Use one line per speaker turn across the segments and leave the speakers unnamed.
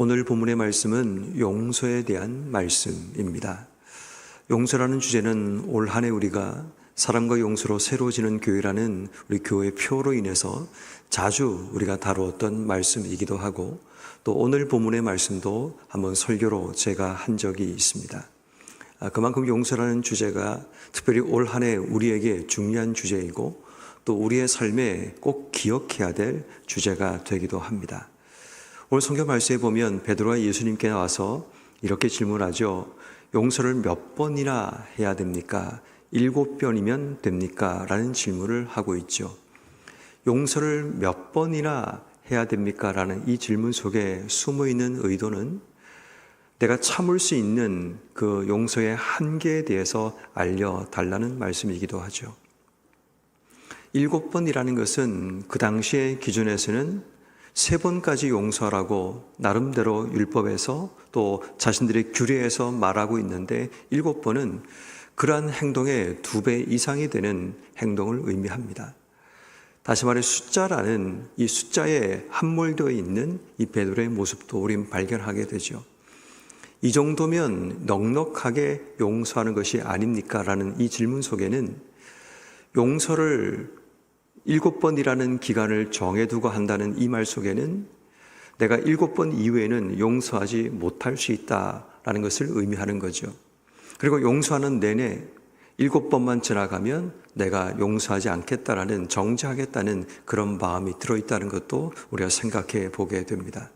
오늘 본문의 말씀은 용서에 대한 말씀입니다. 용서라는 주제는 올 한 해 우리가 사랑과 용서로 새로워지는 교회라는 우리 교회 표로 인해서 자주 우리가 다루었던 말씀이기도 하고, 또 오늘 본문의 말씀도 한번 설교로 제가 한 적이 있습니다. 그만큼 용서라는 주제가 특별히 올 한 해 우리에게 중요한 주제이고, 또 우리의 삶에 꼭 기억해야 될 주제가 되기도 합니다. 오늘 성경 말씀에 보면 베드로가 예수님께 나와서 이렇게 질문하죠. 용서를 몇 번이나 해야 됩니까? 7번이면 됩니까? 라는 질문을 하고 있죠. 용서를 몇 번이나 해야 됩니까? 라는 이 질문 속에 숨어있는 의도는 내가 참을 수 있는 그 용서의 한계에 대해서 알려달라는 말씀이기도 하죠. 7번이라는 것은 그 당시의 기준에서는 3번까지 용서하라고 나름대로 율법에서 또 자신들의 규례에서 말하고 있는데, 7번은 그러한 행동의 2배 이상이 되는 행동을 의미합니다. 다시 말해 숫자라는 이 숫자에 함몰되어 있는 이 베드로의 모습도 우린 발견하게 되죠. 이 정도면 넉넉하게 용서하는 것이 아닙니까? 라는 이 질문 속에는 용서를 7번이라는 기간을 정해두고 한다는 이 말 속에는 내가 7번 이후에는 용서하지 못할 수 있다라는 것을 의미하는 거죠. 그리고 용서하는 내내 7번만 지나가면 내가 용서하지 않겠다라는, 정지하겠다는 그런 마음이 들어있다는 것도 우리가 생각해 보게 됩니다.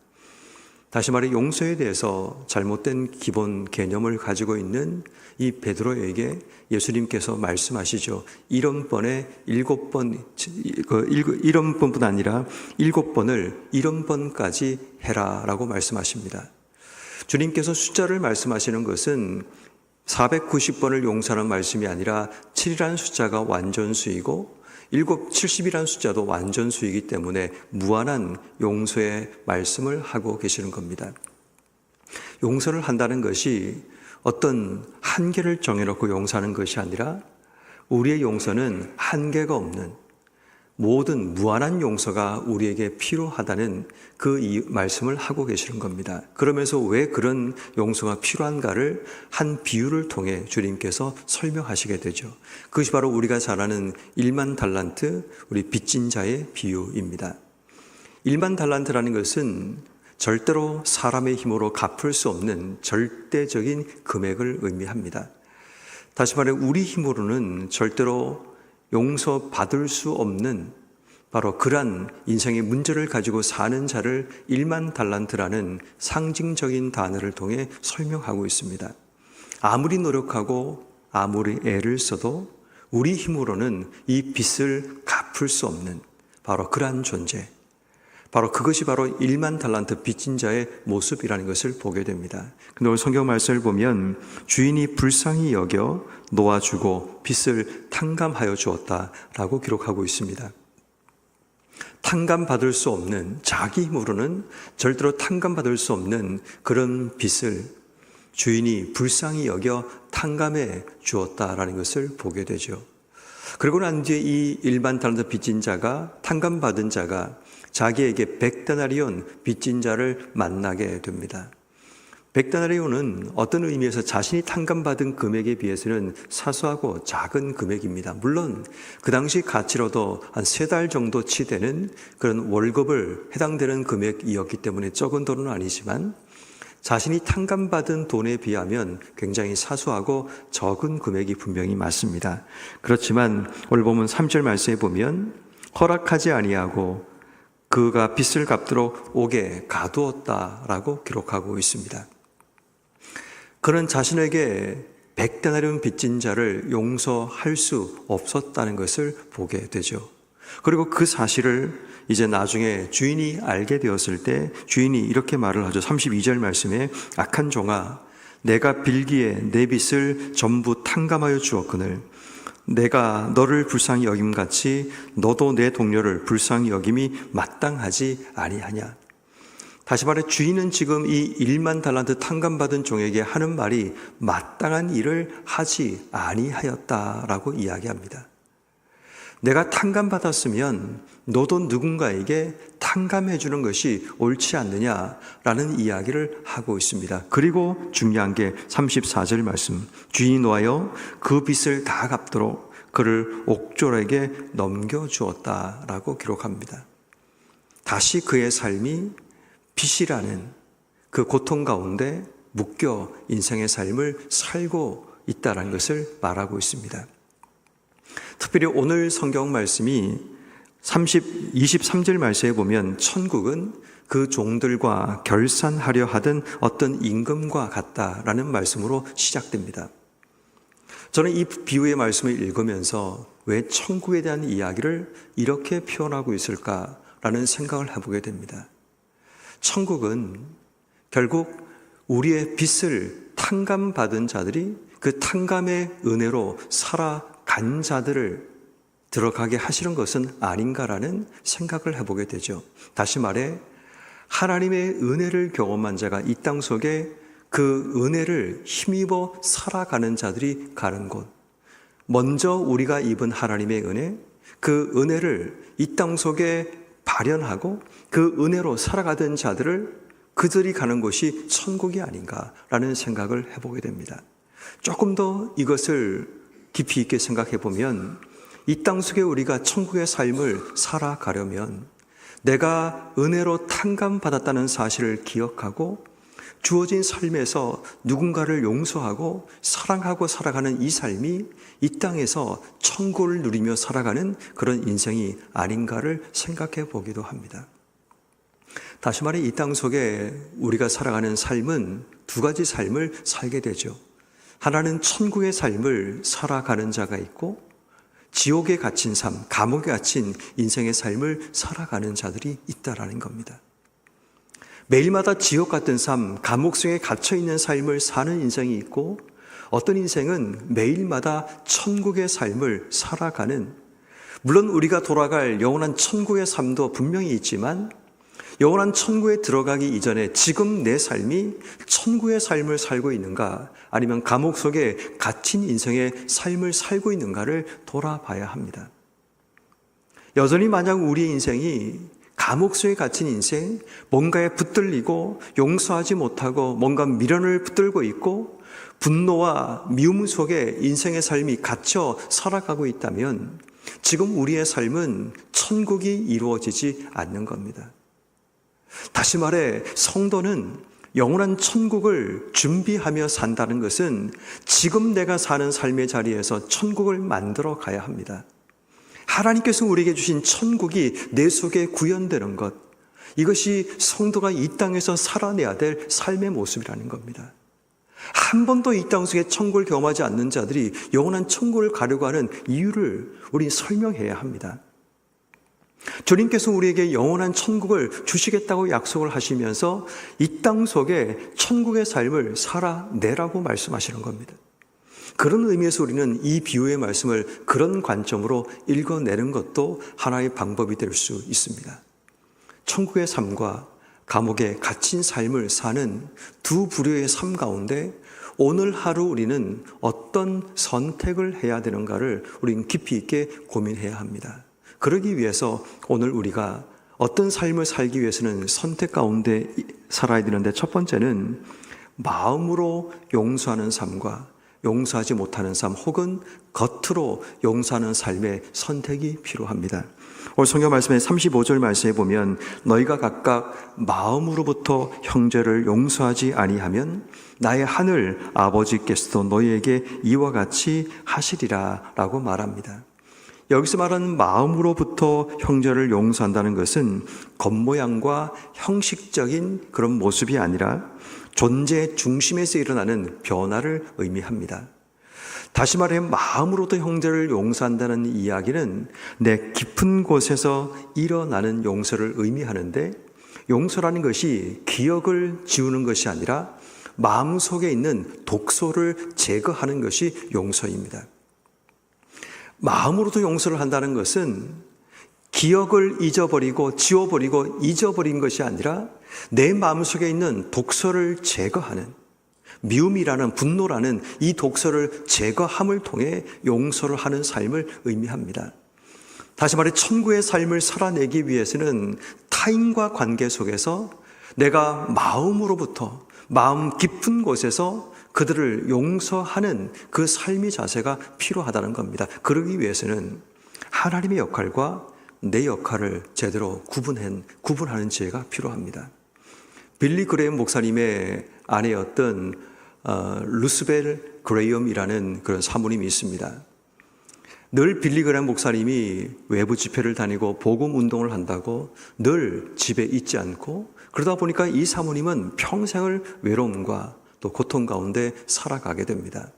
다시 말해 용서에 대해서 잘못된 기본 개념을 가지고 있는 이 베드로에게 예수님께서 말씀하시죠. 7번에 7번, 7번뿐 아니라 7번을 70번까지 해라 라고 말씀하십니다. 주님께서 숫자를 말씀하시는 것은 490번을 용서하는 말씀이 아니라 7이라는 숫자가 완전수이고 70이라는 숫자도 완전수이기 때문에 무한한 용서의 말씀을 하고 계시는 겁니다. 용서를 한다는 것이 어떤 한계를 정해놓고 용서하는 것이 아니라 우리의 용서는 한계가 없는 모든 무한한 용서가 우리에게 필요하다는 그 말씀을 하고 계시는 겁니다. 그러면서 왜 그런 용서가 필요한가를 한 비유를 통해 주님께서 설명하시게 되죠. 그것이 바로 우리가 잘 아는 1만 달란트, 우리 빚진 자의 비유입니다. 1만 달란트라는 것은 절대로 사람의 힘으로 갚을 수 없는 절대적인 금액을 의미합니다. 다시 말해 우리 힘으로는 절대로 용서받을 수 없는 바로 그러한 인생의 문제를 가지고 사는 자를 1만 달란트라는 상징적인 단어를 통해 설명하고 있습니다. 아무리 노력하고 아무리 애를 써도 우리 힘으로는 이 빚을 갚을 수 없는 바로 그러한 존재, 바로 그것이 바로 1만 달란트 빚진 자의 모습이라는 것을 보게 됩니다. 근데 오늘 성경 말씀을 보면 주인이 불쌍히 여겨 놓아주고 빚을 탕감하여 주었다라고 기록하고 있습니다. 탕감받을 수 없는, 자기 힘으로는 절대로 탕감받을 수 없는 그런 빚을 주인이 불쌍히 여겨 탕감해 주었다라는 것을 보게 되죠. 그리고 난 뒤에 이 1만 달란트 빚진 자가, 탕감받은 자가 자기에게 100데나리온 빚진 자를 만나게 됩니다. 100데나리온은 어떤 의미에서 자신이 탕감받은 금액에 비해서는 사소하고 작은 금액입니다. 물론 그 당시 가치로도 한 3달 정도치 되는 그런 월급을 해당되는 금액이었기 때문에 적은 돈은 아니지만 자신이 탕감받은 돈에 비하면 굉장히 사소하고 적은 금액이 분명히 맞습니다. 그렇지만 오늘 보면 3절 말씀에 보면 허락하지 아니하고 그가 빚을 갚도록 옥에 가두었다라고 기록하고 있습니다. 그는 자신에게 100데나리온 빚진 자를 용서할 수 없었다는 것을 보게 되죠. 그리고 그 사실을 이제 나중에 주인이 알게 되었을 때 주인이 이렇게 말을 하죠. 32절 말씀에 악한 종아, 내가 빌기에 내 빚을 전부 탕감하여 주었거늘 내가 너를 불쌍히 여김같이 너도 내 동료를 불쌍히 여김이 마땅하지 아니하냐. 다시 말해 주인은 지금 이 1만 달란트 탕감받은 종에게 하는 말이 마땅한 일을 하지 아니하였다라고 이야기합니다. 내가 탕감받았으면 너도 누군가에게 탕감해 주는 것이 옳지 않느냐라는 이야기를 하고 있습니다. 그리고 중요한 게 34절 말씀. 주인이 노하여 그 빚을 다 갚도록 그를 옥졸에게 넘겨주었다라고 기록합니다. 다시 그의 삶이 빚이라는 그 고통 가운데 묶여 인생의 삶을 살고 있다는 것을 말하고 있습니다. 특별히 오늘 성경 말씀이 23절 말씀에 보면 천국은 그 종들과 결산하려 하던 어떤 임금과 같다라는 말씀으로 시작됩니다. 저는 이 비유의 말씀을 읽으면서 왜 천국에 대한 이야기를 이렇게 표현하고 있을까라는 생각을 해보게 됩니다. 천국은 결국 우리의 빚을 탕감받은 자들이 그 탕감의 은혜로 살아간 자들을 들어가게 하시는 것은 아닌가라는 생각을 해보게 되죠. 다시 말해 하나님의 은혜를 경험한 자가 이 땅 속에 그 은혜를 힘입어 살아가는 자들이 가는 곳, 먼저 우리가 입은 하나님의 은혜, 그 은혜를 이 땅 속에 발현하고 그 은혜로 살아가던 자들을 그들이 가는 곳이 천국이 아닌가라는 생각을 해보게 됩니다. 조금 더 이것을 깊이 있게 생각해 보면 이 땅 속에 우리가 천국의 삶을 살아가려면 내가 은혜로 탕감받았다는 사실을 기억하고 주어진 삶에서 누군가를 용서하고 사랑하고 살아가는 이 삶이 이 땅에서 천국을 누리며 살아가는 그런 인생이 아닌가를 생각해 보기도 합니다. 다시 말해 이 땅 속에 우리가 살아가는 삶은 두 가지 삶을 살게 되죠. 하나는 천국의 삶을 살아가는 자가 있고 지옥에 갇힌 삶, 감옥에 갇힌 인생의 삶을 살아가는 자들이 있다라는 겁니다. 매일마다 지옥 같은 삶, 감옥 속에 갇혀있는 삶을 사는 인생이 있고 어떤 인생은 매일마다 천국의 삶을 살아가는, 물론 우리가 돌아갈 영원한 천국의 삶도 분명히 있지만 영원한 천국에 들어가기 이전에 지금 내 삶이 천국의 삶을 살고 있는가 아니면 감옥 속에 갇힌 인생의 삶을 살고 있는가를 돌아봐야 합니다. 여전히 만약 우리의 인생이 감옥 속에 갇힌 인생, 뭔가에 붙들리고 용서하지 못하고 뭔가 미련을 붙들고 있고 분노와 미움 속에 인생의 삶이 갇혀 살아가고 있다면 지금 우리의 삶은 천국이 이루어지지 않는 겁니다. 다시 말해 성도는 영원한 천국을 준비하며 산다는 것은 지금 내가 사는 삶의 자리에서 천국을 만들어 가야 합니다. 하나님께서 우리에게 주신 천국이 내 속에 구현되는 것, 이것이 성도가 이 땅에서 살아내야 될 삶의 모습이라는 겁니다. 한 번도 이 땅 속에 천국을 경험하지 않는 자들이 영원한 천국을 가려고 하는 이유를 우리 설명해야 합니다. 주님께서 우리에게 영원한 천국을 주시겠다고 약속을 하시면서 이 땅 속에 천국의 삶을 살아내라고 말씀하시는 겁니다. 그런 의미에서 우리는 이 비유의 말씀을 그런 관점으로 읽어내는 것도 하나의 방법이 될 수 있습니다. 천국의 삶과 감옥에 갇힌 삶을 사는 두 부류의 삶 가운데 오늘 하루 우리는 어떤 선택을 해야 되는가를 우리는 깊이 있게 고민해야 합니다. 그러기 위해서 오늘 우리가 어떤 삶을 살기 위해서는 선택 가운데 살아야 되는데 첫 번째는 마음으로 용서하는 삶과 용서하지 못하는 삶 혹은 겉으로 용서하는 삶의 선택이 필요합니다. 오늘 성경 말씀의 35절 말씀에 보면 너희가 각각 마음으로부터 형제를 용서하지 아니하면 나의 하늘 아버지께서도 너희에게 이와 같이 하시리라 라고 말합니다. 여기서 말하는 마음으로부터 형제를 용서한다는 것은 겉모양과 형식적인 그런 모습이 아니라 존재 중심에서 일어나는 변화를 의미합니다. 다시 말해 마음으로부터 형제를 용서한다는 이야기는 내 깊은 곳에서 일어나는 용서를 의미하는데 용서라는 것이 기억을 지우는 것이 아니라 마음속에 있는 독소를 제거하는 것이 용서입니다. 마음으로도 용서를 한다는 것은 기억을 잊어버리고 지워버리고 잊어버린 것이 아니라 내 마음속에 있는 독소를 제거하는, 미움이라는 분노라는 이 독소를 제거함을 통해 용서를 하는 삶을 의미합니다. 다시 말해 천국의 삶을 살아내기 위해서는 타인과 관계 속에서 내가 마음으로부터 마음 깊은 곳에서 그들을 용서하는 그 삶의 자세가 필요하다는 겁니다. 그러기 위해서는 하나님의 역할과 내 역할을 제대로 구분하는 지혜가 필요합니다. 빌리 그레이엄 목사님의 아내였던 루스벨 그레이엄이라는 그런 사모님이 있습니다. 늘 빌리 그레이엄 목사님이 외부 집회를 다니고 복음 운동을 한다고 늘 집에 있지 않고, 그러다 보니까 이 사모님은 평생을 외로움과 또 고통 가운데 살아가게 됩니다.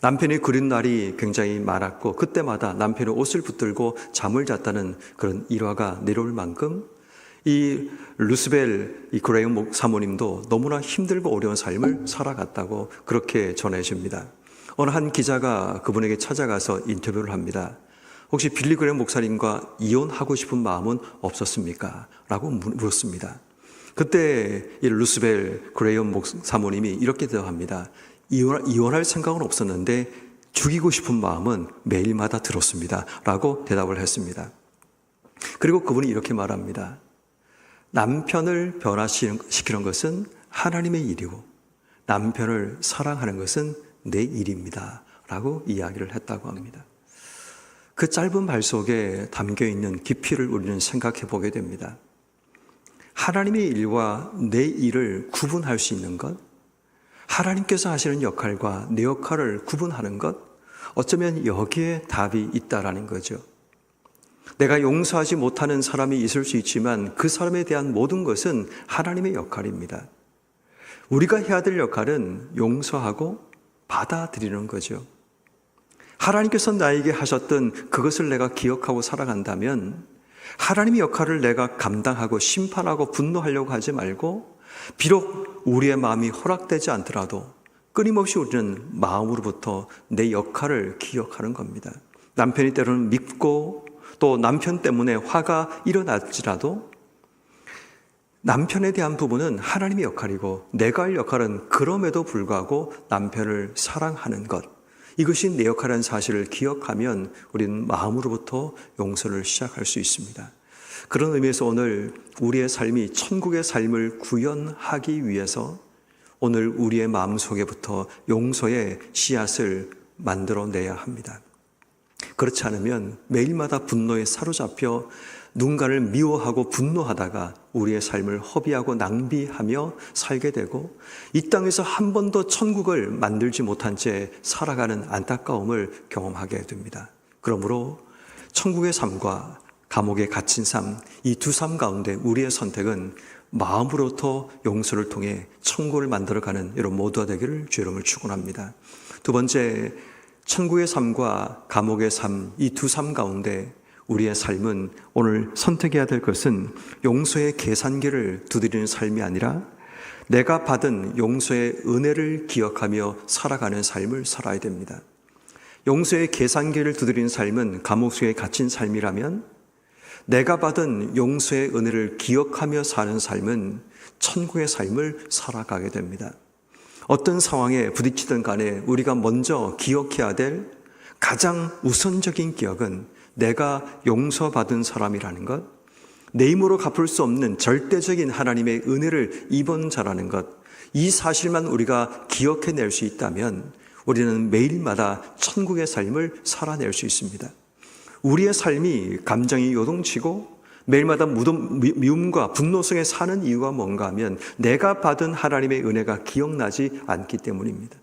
남편이 그린 날이 굉장히 많았고 그때마다 남편의 옷을 붙들고 잠을 잤다는 그런 일화가 내려올 만큼 이 루스벨 이 그레이엄 사모님도 너무나 힘들고 어려운 삶을 살아갔다고 그렇게 전해집니다. 어느 한 기자가 그분에게 찾아가서 인터뷰를 합니다. 혹시 빌리 그레이엄 목사님과 이혼하고 싶은 마음은 없었습니까? 라고 물었습니다. 그때 이 루스벨 그레이엄 사모님이 이렇게 대답합니다. 이혼할 생각은 없었는데 죽이고 싶은 마음은 매일마다 들었습니다. 라고 대답을 했습니다. 그리고 그분이 이렇게 말합니다. 남편을 변화시키는 것은 하나님의 일이고 남편을 사랑하는 것은 내 일입니다. 라고 이야기를 했다고 합니다. 그 짧은 말 속에 담겨있는 깊이를 우리는 생각해 보게 됩니다. 하나님의 일과 내 일을 구분할 수 있는 것, 하나님께서 하시는 역할과 내 역할을 구분하는 것, 어쩌면 여기에 답이 있다라는 거죠. 내가 용서하지 못하는 사람이 있을 수 있지만 그 사람에 대한 모든 것은 하나님의 역할입니다. 우리가 해야 될 역할은 용서하고 받아들이는 거죠. 하나님께서 나에게 하셨던 그것을 내가 기억하고 살아간다면 하나님의 역할을 내가 감당하고 심판하고 분노하려고 하지 말고, 비록 우리의 마음이 허락되지 않더라도 끊임없이 우리는 마음으로부터 내 역할을 기억하는 겁니다. 남편이 때로는 밉고 또 남편 때문에 화가 일어날지라도 남편에 대한 부분은 하나님의 역할이고 내가 할 역할은 그럼에도 불구하고 남편을 사랑하는 것, 이것이 내 역할이라는 사실을 기억하면 우리는 마음으로부터 용서를 시작할 수 있습니다. 그런 의미에서 오늘 우리의 삶이 천국의 삶을 구현하기 위해서 오늘 우리의 마음속에부터 용서의 씨앗을 만들어내야 합니다. 그렇지 않으면 매일마다 분노에 사로잡혀 누군가를 미워하고 분노하다가 우리의 삶을 허비하고 낭비하며 살게 되고 이 땅에서 한 번도 천국을 만들지 못한 채 살아가는 안타까움을 경험하게 됩니다. 그러므로 천국의 삶과 감옥에 갇힌 삶, 이 두 삶 가운데 우리의 선택은 마음으로부터 용서를 통해 천국을 만들어가는 여러분 모두가 되기를 주의 이름으로 축원합니다. 두 번째, 천국의 삶과 감옥의 삶, 이 두 삶 가운데 우리의 삶은 오늘 선택해야 될 것은 용서의 계산기를 두드리는 삶이 아니라 내가 받은 용서의 은혜를 기억하며 살아가는 삶을 살아야 됩니다. 용서의 계산기를 두드리는 삶은 감옥 속에 갇힌 삶이라면 내가 받은 용서의 은혜를 기억하며 사는 삶은 천국의 삶을 살아가게 됩니다. 어떤 상황에 부딪히든 간에 우리가 먼저 기억해야 될 가장 우선적인 기억은 내가 용서받은 사람이라는 것, 내 힘으로 갚을 수 없는 절대적인 하나님의 은혜를 입은 자라는 것, 이 사실만 우리가 기억해낼 수 있다면 우리는 매일마다 천국의 삶을 살아낼 수 있습니다. 우리의 삶이 감정이 요동치고 매일마다 미움과 분노 속에 사는 이유가 뭔가 하면 내가 받은 하나님의 은혜가 기억나지 않기 때문입니다.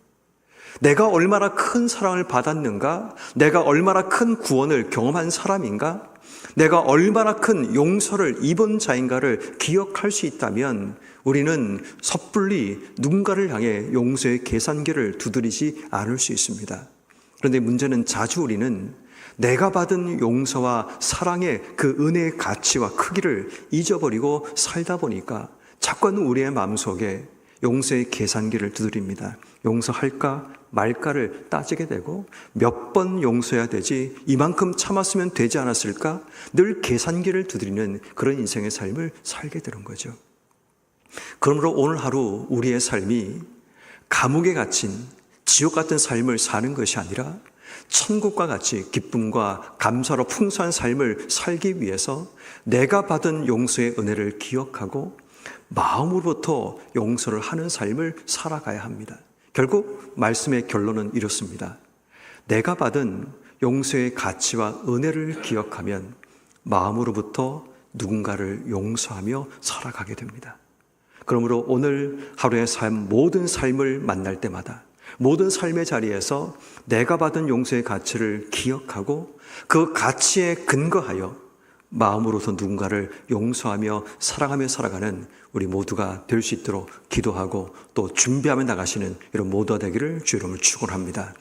내가 얼마나 큰 사랑을 받았는가? 내가 얼마나 큰 구원을 경험한 사람인가? 내가 얼마나 큰 용서를 입은 자인가를 기억할 수 있다면 우리는 섣불리 누군가를 향해 용서의 계산기를 두드리지 않을 수 있습니다. 그런데 문제는 자주 우리는 내가 받은 용서와 사랑의 그 은혜의 가치와 크기를 잊어버리고 살다 보니까 자꾸 우리의 마음속에 용서의 계산기를 두드립니다. 용서할까 말까를 따지게 되고 몇 번 용서해야 되지, 이만큼 참았으면 되지 않았을까, 늘 계산기를 두드리는 그런 인생의 삶을 살게 되는 거죠. 그러므로 오늘 하루 우리의 삶이 감옥에 갇힌 지옥 같은 삶을 사는 것이 아니라 천국과 같이 기쁨과 감사로 풍성한 삶을 살기 위해서 내가 받은 용서의 은혜를 기억하고 마음으로부터 용서를 하는 삶을 살아가야 합니다. 결국 말씀의 결론은 이렇습니다. 내가 받은 용서의 가치와 은혜를 기억하면 마음으로부터 누군가를 용서하며 살아가게 됩니다. 그러므로 오늘 하루의 삶, 모든 삶을 만날 때마다 모든 삶의 자리에서 내가 받은 용서의 가치를 기억하고 그 가치에 근거하여 마음으로서 누군가를 용서하며 사랑하며 살아가는 우리 모두가 될 수 있도록 기도하고 또 준비하며 나가시는 이런 모두가 되기를 주의 이름으로 축원합니다.